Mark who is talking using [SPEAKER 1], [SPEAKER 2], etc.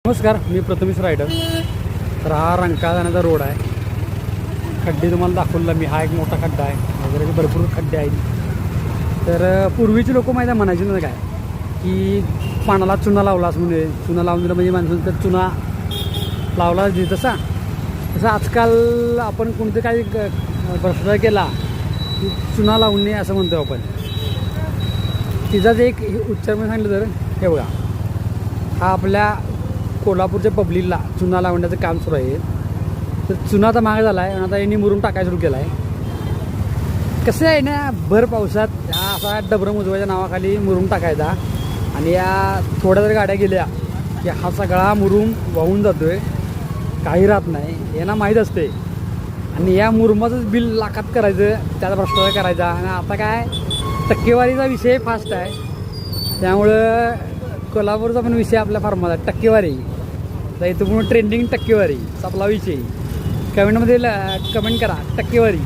[SPEAKER 1] नमस्कार, मी प्रथमेश रायडर. तर हा रंकाळा जाण्याचा रोड आहे. खड्डे तुम्हाला दाखवला मी. हा एक मोठा खड्डा आहे वगैरे, भरपूर खड्डे आहेत. तर पूर्वीची लोक माहिती आहे म्हणायची ना काय की पानाला चुना लावलास म्हणजे चुना लावून दिला म्हणजे माणसानं तर चुना लावला तसा तसं आजकाल आपण कोणतं काही भ्रष्टाचार केला की चुना लावून नये असं म्हणतो आपण. तिचाच एक उच्चार म्हणून सांगितलं तर हे बघा, हा आपल्या कोल्हापूरच्या पब्लिकला चुना लावण्याचं काम सुरू आहे. तर चुना आता महाग झाला आहे आणि आता यांनी मुरुम टाकायला सुरू केला आहे. कसं आहे ना, भर पावसात हा असा डबरं मुजवायच्या नावाखाली मुरुम टाकायचा आणि या थोड्या जर गाड्या गेल्या की हा सगळा मुरुम वाहून जातो आहे, काही राहत नाही. यांना माहीत असते आणि या मुरुमाचंच बिल लाखात करायचं, त्याचा भ्रष्टाचार करायचा. आणि आता काय टक्केवारीचा विषय फास्ट आहे, त्यामुळं कोल्हापूरचा पण विषय आपल्या फार्माचा टक्केवारी. तर इथं पूर्ण ट्रेंडिंग टक्केवारी आपला विषय. कमेंटमध्ये कमेंट करा टक्केवारी.